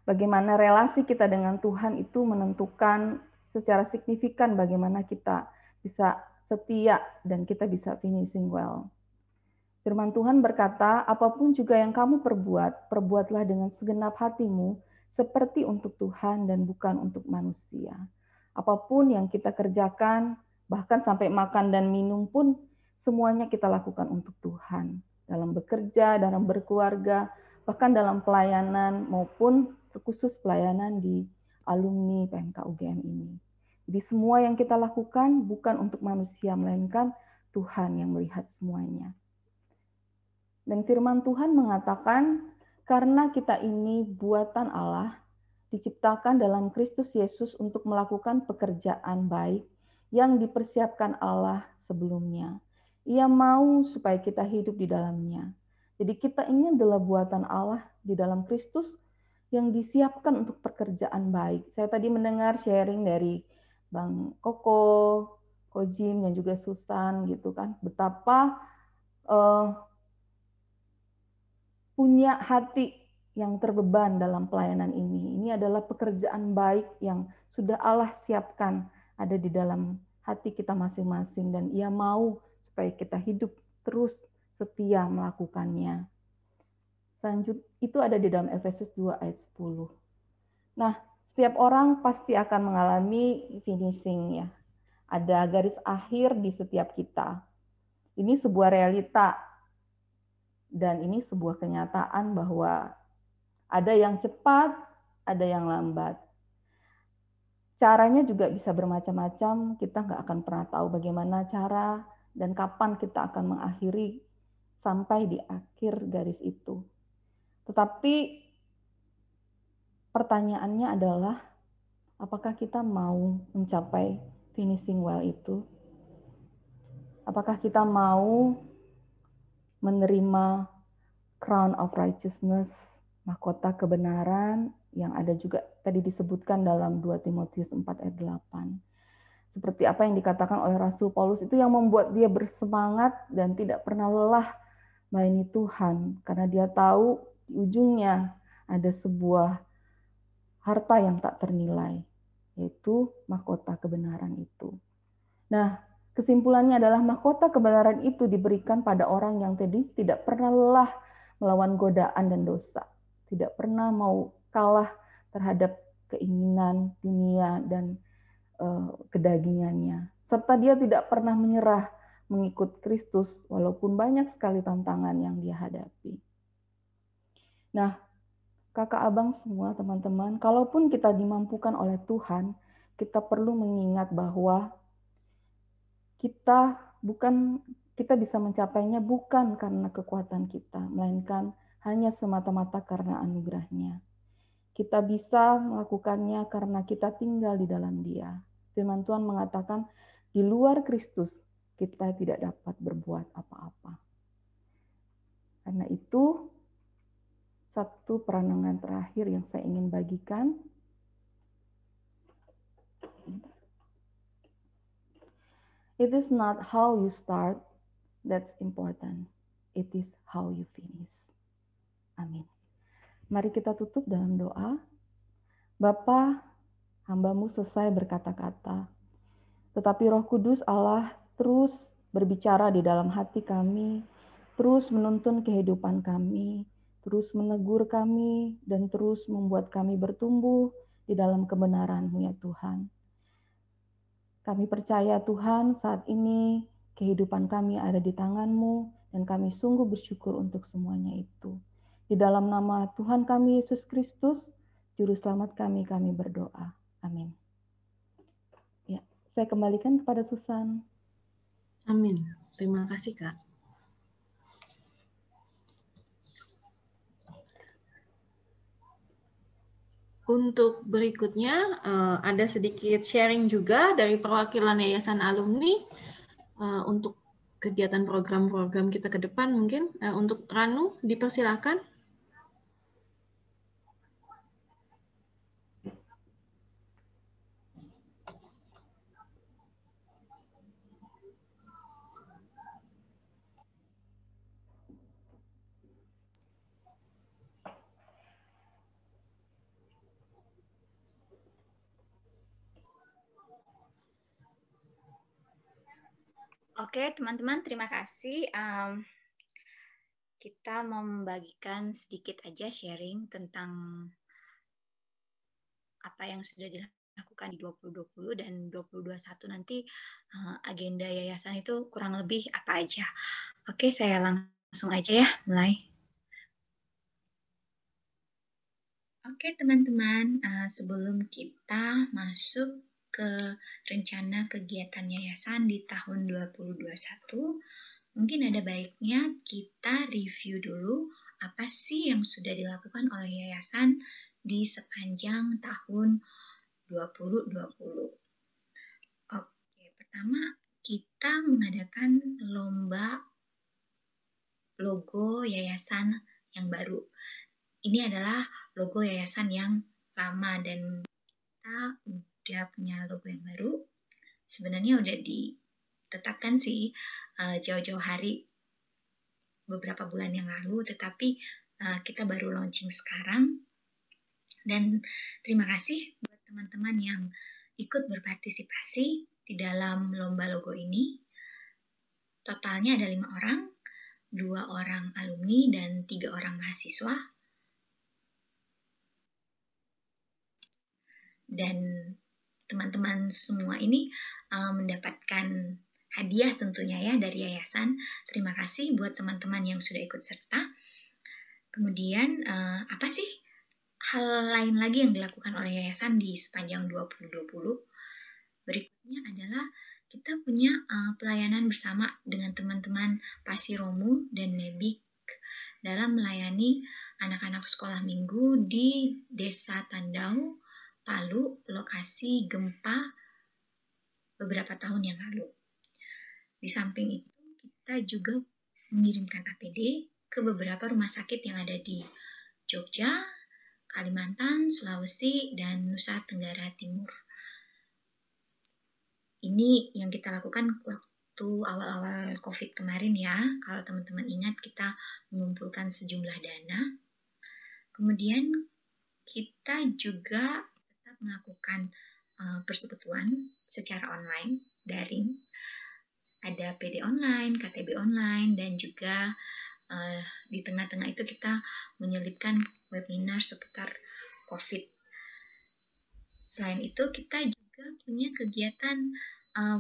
Speaker 5: Bagaimana relasi kita dengan Tuhan itu menentukan secara signifikan bagaimana kita bisa setia dan kita bisa finishing well. Firman Tuhan berkata, apapun juga yang kamu perbuat, perbuatlah dengan segenap hatimu, seperti untuk Tuhan dan bukan untuk manusia. Apapun yang kita kerjakan, bahkan sampai makan dan minum pun, semuanya kita lakukan untuk Tuhan. Dalam bekerja, dalam berkeluarga, bahkan dalam pelayanan maupun khusus pelayanan di alumni PMK UGM ini. Jadi semua yang kita lakukan bukan untuk manusia, melainkan Tuhan yang melihat semuanya. Dan firman Tuhan mengatakan, karena kita ini buatan Allah, diciptakan dalam Kristus Yesus untuk melakukan pekerjaan baik yang dipersiapkan Allah sebelumnya. Ia mau supaya kita hidup di dalamnya. Jadi kita ini adalah buatan Allah di dalam Kristus yang disiapkan untuk pekerjaan baik. Saya tadi mendengar sharing dari Bang Koko, Ko Jim, dan juga Susan gitu kan, betapa punya hati yang terbeban dalam pelayanan ini. Ini adalah pekerjaan baik yang sudah Allah siapkan ada di dalam hati kita masing-masing, dan Ia mau supaya kita hidup terus setia melakukannya. Selanjutnya itu ada di dalam Efesus 2 ayat 10. Nah, setiap orang pasti akan mengalami finishing ya. Ada garis akhir di setiap kita. Ini sebuah realita dan ini sebuah kenyataan bahwa ada yang cepat, ada yang lambat. Caranya juga bisa bermacam-macam. Kita nggak akan pernah tahu bagaimana cara dan kapan kita akan mengakhiri sampai di akhir garis itu. Tetapi pertanyaannya adalah, apakah kita mau mencapai finishing well itu? Apakah kita mau menerima crown of righteousness, mahkota kebenaran, yang ada juga tadi disebutkan dalam 2 Timotius 4 ayat 8. Seperti apa yang dikatakan oleh Rasul Paulus itu yang membuat dia bersemangat dan tidak pernah lelah melayani Tuhan, karena dia tahu di ujungnya ada sebuah harta yang tak ternilai, yaitu mahkota kebenaran itu. Nah, kesimpulannya adalah mahkota kebenaran itu diberikan pada orang yang tadi tidak pernah lelah melawan godaan dan dosa, tidak pernah mau kalah terhadap keinginan dunia dan kedagingannya, serta dia tidak pernah menyerah mengikut Kristus walaupun banyak sekali tantangan yang dia hadapi. Nah, kakak abang semua teman-teman, kalaupun kita dimampukan oleh Tuhan, kita perlu mengingat bahwa kita bisa mencapainya bukan karena kekuatan kita, melainkan hanya semata-mata karena anugerah-Nya. Kita bisa melakukannya karena kita tinggal di dalam Dia. Firman Tuhan mengatakan, di luar Kristus kita tidak dapat berbuat apa-apa. Karena itu, satu perenungan terakhir yang saya ingin bagikan. It is not how you start that's important. It is how you finish. Amin. Mari kita tutup dalam doa. Bapa, hamba-Mu selesai berkata-kata, tetapi Roh Kudus Allah terus berbicara di dalam hati kami, terus menuntun kehidupan kami, terus menegur kami, dan terus membuat kami bertumbuh di dalam kebenaran-Mu ya Tuhan. Kami percaya Tuhan, saat ini kehidupan kami ada di tangan-Mu, dan kami sungguh bersyukur untuk semuanya itu. Di dalam nama Tuhan kami Yesus Kristus, Juru Selamat kami berdoa. Amin. Ya, saya kembalikan kepada Susan.
Speaker 1: Amin. Terima kasih, Kak. Untuk berikutnya, ada sedikit sharing juga dari perwakilan Yayasan Alumni untuk kegiatan program-program kita ke depan mungkin. Untuk Ranu, dipersilakan.
Speaker 6: Oke, teman-teman, terima kasih. Kita mau membagikan sedikit aja sharing tentang apa yang sudah dilakukan di 2020 dan 2021 nanti agenda yayasan itu kurang lebih apa aja. Oke, saya langsung aja ya, mulai. Oke, teman-teman, sebelum kita masuk ke rencana kegiatan yayasan di tahun 2021, mungkin ada baiknya kita review dulu apa sih yang sudah dilakukan oleh yayasan di sepanjang tahun 2020. Oke, pertama kita mengadakan lomba logo yayasan yang baru. Ini adalah logo yayasan yang lama dan kita udah punya logo yang baru. Sebenarnya udah ditetapkan sih jauh-jauh hari beberapa bulan yang lalu, tetapi kita baru launching sekarang. Dan terima kasih buat teman-teman yang ikut berpartisipasi di dalam lomba logo ini. Totalnya ada 5 orang, 2 orang alumni dan 3 orang mahasiswa. Dan teman-teman semua ini mendapatkan hadiah tentunya ya dari yayasan. Terima kasih buat teman-teman yang sudah ikut serta. Kemudian apa sih hal lain lagi yang dilakukan oleh yayasan di sepanjang 2020? Berikutnya adalah kita punya pelayanan bersama dengan teman-teman Pasiromu dan Nebik dalam melayani anak-anak sekolah minggu di Desa Tandau, Palu, lokasi gempa beberapa tahun yang lalu. Di samping itu, kita juga mengirimkan APD ke beberapa rumah sakit yang ada di Jogja, Kalimantan, Sulawesi, dan Nusa Tenggara Timur. Ini yang kita lakukan waktu awal-awal COVID kemarin ya. Kalau teman-teman ingat, kita mengumpulkan sejumlah dana. Kemudian kita juga tetap melakukan persekutuan secara online, daring. Ada PD online, KTB online, dan juga di tengah-tengah itu kita menyelipkan webinar seputar COVID. Selain itu, kita juga punya kegiatan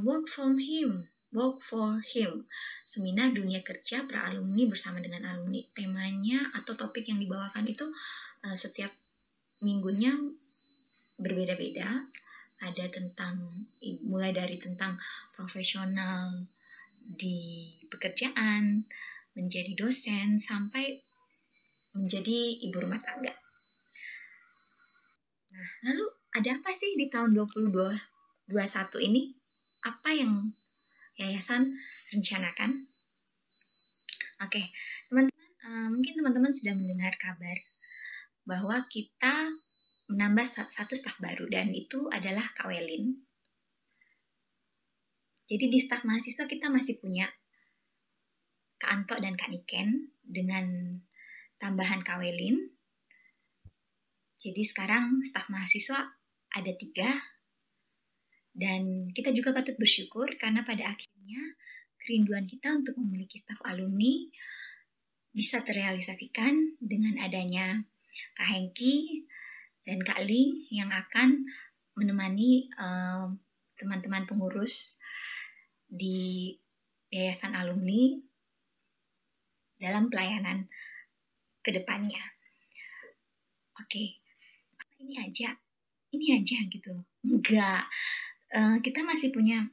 Speaker 6: Work for Him, seminar dunia kerja pra alumni bersama dengan alumni. Temanya atau topik yang dibawakan itu setiap minggunya berbeda-beda. Ada mulai dari tentang profesional di pekerjaan, menjadi dosen, sampai menjadi ibu rumah tangga. Nah, lalu ada apa sih di tahun 2021 ini? Apa yang yayasan rencanakan? Oke, teman-teman, mungkin teman-teman sudah mendengar kabar bahwa kita menambah satu staf baru, dan itu adalah Kak Welin. Jadi di staf mahasiswa kita masih punya Kak Anto dan Kak Niken dengan tambahan Kak Welin. Jadi sekarang staf mahasiswa ada 3, dan kita juga patut bersyukur karena pada akhirnya kerinduan kita untuk memiliki staf alumni bisa terrealisasikan dengan adanya Kak Hengki dan Kak Ling yang akan menemani teman-teman pengurus di yayasan alumni dalam pelayanan ke depannya. Oke, ini aja gitu. Enggak, kita masih punya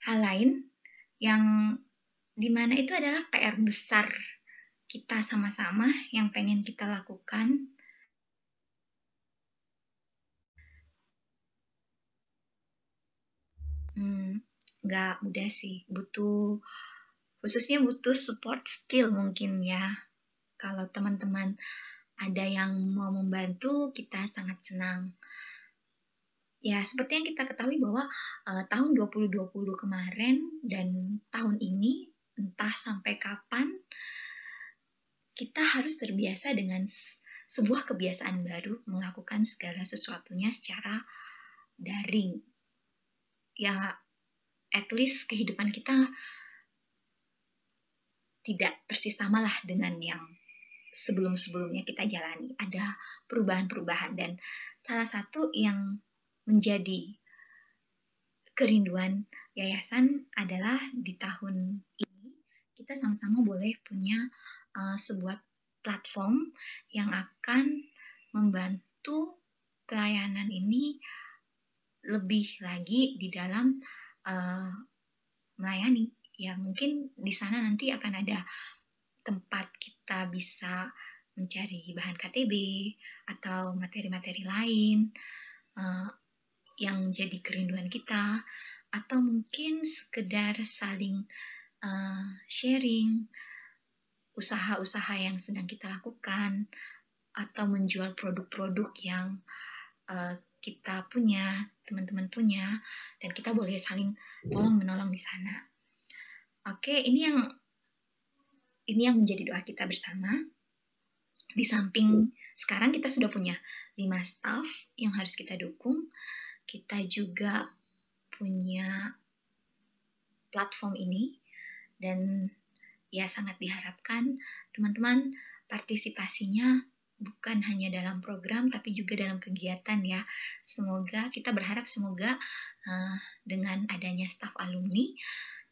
Speaker 6: hal lain yang dimana itu adalah PR besar kita sama-sama yang pengen kita lakukan. Nggak mudah sih, khususnya butuh support skill mungkin ya. Kalau teman-teman ada yang mau membantu, kita sangat senang. Ya, seperti yang kita ketahui bahwa tahun 2020 kemarin dan tahun ini, entah sampai kapan, kita harus terbiasa dengan sebuah kebiasaan baru, melakukan segala sesuatunya secara daring. Ya, at least kehidupan kita tidak persis samalah dengan yang sebelum-sebelumnya kita jalani. Ada perubahan-perubahan, dan salah satu yang menjadi kerinduan yayasan adalah di tahun ini kita sama-sama boleh punya sebuah platform yang akan membantu pelayanan ini lebih lagi di dalam melayani. Ya, mungkin di sana nanti akan ada tempat kita bisa mencari bahan KTB atau materi-materi lain yang jadi kerinduan kita, atau mungkin sekedar saling sharing usaha-usaha yang sedang kita lakukan, atau menjual produk-produk yang kita punya, teman-teman punya, dan kita boleh saling tolong-menolong di sana. Oke, ini yang menjadi doa kita bersama. Di samping sekarang kita sudah punya 5 staff yang harus kita dukung, kita juga punya platform ini, dan ya sangat diharapkan teman-teman partisipasinya bukan hanya dalam program tapi juga dalam kegiatan ya. Semoga, kita berharap semoga dengan adanya staf alumni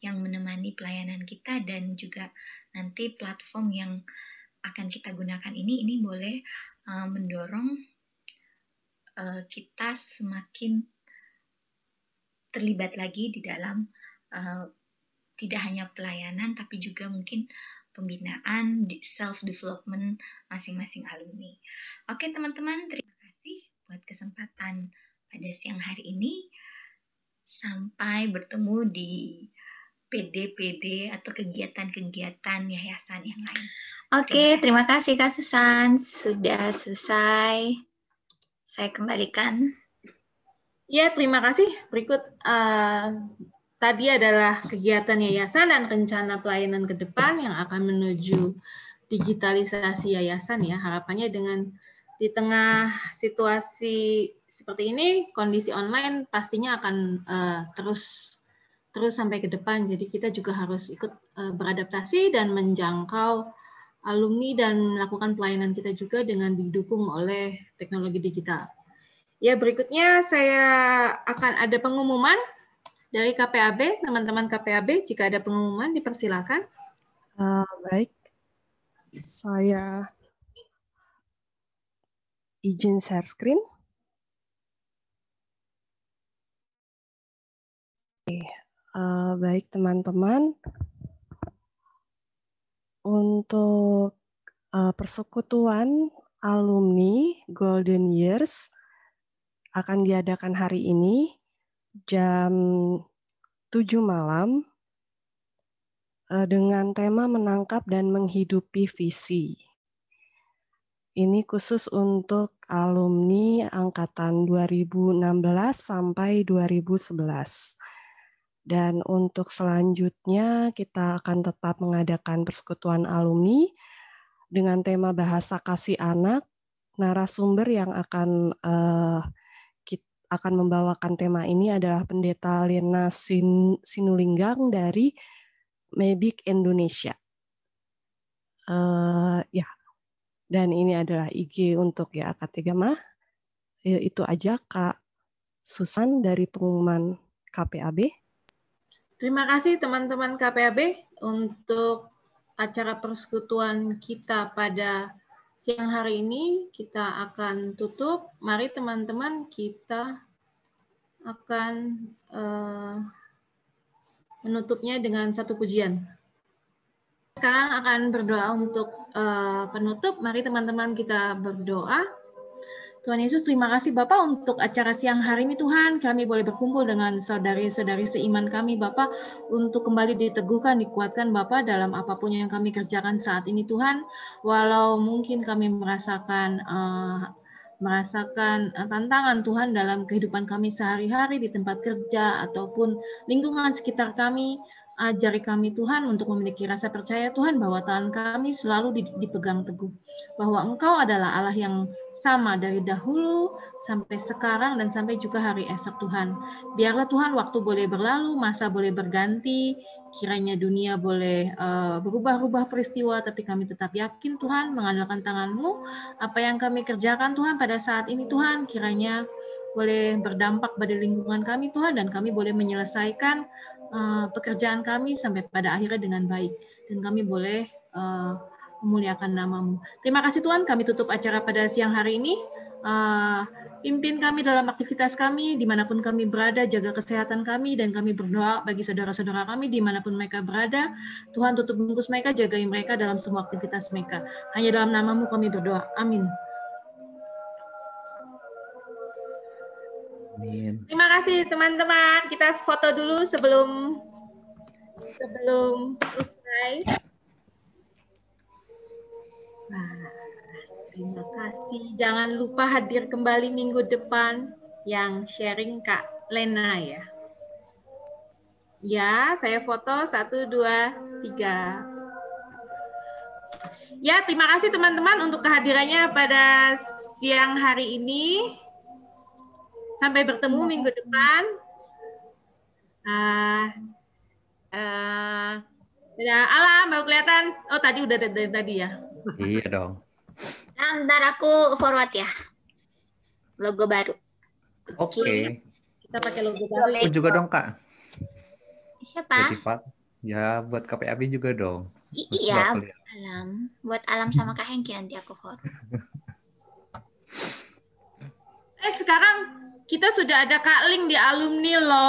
Speaker 6: yang menemani pelayanan kita, dan juga nanti platform yang akan kita gunakan ini boleh mendorong kita semakin terlibat lagi di dalam tidak hanya pelayanan tapi juga mungkin pembinaan, self-development masing-masing alumni. Oke teman-teman, terima kasih buat kesempatan pada siang hari ini. Sampai bertemu di PD-PD atau kegiatan-kegiatan yayasan yang lain.
Speaker 7: Oke, terima kasih Kak Susan. Sudah selesai. Saya kembalikan.
Speaker 1: Ya, terima kasih. Berikut tadi adalah kegiatan yayasan dan rencana pelayanan ke depan yang akan menuju digitalisasi yayasan ya. Harapannya dengan di tengah situasi seperti ini, kondisi online pastinya akan terus sampai ke depan. Jadi kita juga harus ikut beradaptasi dan menjangkau alumni dan melakukan pelayanan kita juga dengan didukung oleh teknologi digital. Ya, berikutnya saya akan ada pengumuman dari KPAB, teman-teman KPAB. Jika ada pengumuman, dipersilakan.
Speaker 4: Baik, saya izin share screen. Baik teman-teman, untuk persekutuan alumni Golden Years akan diadakan hari ini jam 7 malam dengan tema menangkap dan menghidupi visi. Ini khusus untuk alumni angkatan 2016 sampai 2011. Dan untuk selanjutnya kita akan tetap mengadakan persekutuan alumni dengan tema bahasa kasih anak. Narasumber yang akan membawakan tema ini adalah Pendeta Lena Sinulinggang dari MEBIK Indonesia. Ya, dan ini adalah IG untuk ya Kak Tegama. Itu aja Kak Susan dari pengumuman KPAB.
Speaker 1: Terima kasih teman-teman KPAB untuk acara persekutuan kita pada siang hari ini. Kita akan tutup. Mari teman-teman kita akan menutupnya dengan satu pujian. Sekarang akan berdoa untuk penutup. Mari teman-teman kita berdoa. Tuhan Yesus, terima kasih Bapak untuk acara siang hari ini Tuhan. Kami boleh berkumpul dengan saudari-saudari seiman kami Bapak untuk kembali diteguhkan, dikuatkan Bapak dalam apapun yang kami kerjakan saat ini Tuhan. Walau mungkin kami merasakan tantangan Tuhan dalam kehidupan kami sehari-hari di tempat kerja ataupun lingkungan sekitar kami. Ajari kami Tuhan untuk memiliki rasa percaya Tuhan bahwa tangan kami selalu dipegang teguh. Bahwa Engkau adalah Allah yang sama dari dahulu sampai sekarang dan sampai juga hari esok Tuhan. Biarlah Tuhan waktu boleh berlalu, masa boleh berganti, kiranya dunia boleh berubah-ubah peristiwa, tapi kami tetap yakin Tuhan mengandalkan tangan-Mu. Apa yang kami kerjakan Tuhan pada saat ini Tuhan, kiranya boleh berdampak pada lingkungan kami Tuhan, dan kami boleh menyelesaikan pekerjaan kami sampai pada akhirnya dengan baik, dan kami boleh memuliakan nama-Mu. Terima kasih Tuhan, kami tutup acara pada siang hari ini. Pimpin kami dalam aktivitas kami, dimanapun kami berada, jaga kesehatan kami, dan kami berdoa bagi saudara-saudara kami dimanapun mereka berada. Tuhan tutup bungkus mereka, jagai mereka dalam semua aktivitas mereka. Hanya dalam nama-Mu kami berdoa. Amin.
Speaker 8: Amin.
Speaker 1: Terima kasih teman-teman. Kita foto dulu sebelum selesai. Nah, terima kasih. Jangan lupa hadir kembali minggu depan, yang sharing Kak Lena ya. Ya, saya foto 1, 2, 3. Ya, terima kasih teman-teman untuk kehadirannya pada siang hari ini. Sampai bertemu minggu depan. Alam baru kelihatan. Oh, tadi udah dari tadi ya.
Speaker 8: Iya dong.
Speaker 7: Ntar aku forward ya. Logo baru.
Speaker 8: Oke.
Speaker 1: Kita pakai logo baru.
Speaker 8: Aku juga dong, Kak.
Speaker 7: Siapa?
Speaker 8: Ya, buat KPAB juga dong.
Speaker 7: Iya, Alam. Buat Alam sama Kak Hengki nanti aku forward.
Speaker 1: Sekarang kita sudah ada Kak Ling di alumni loh.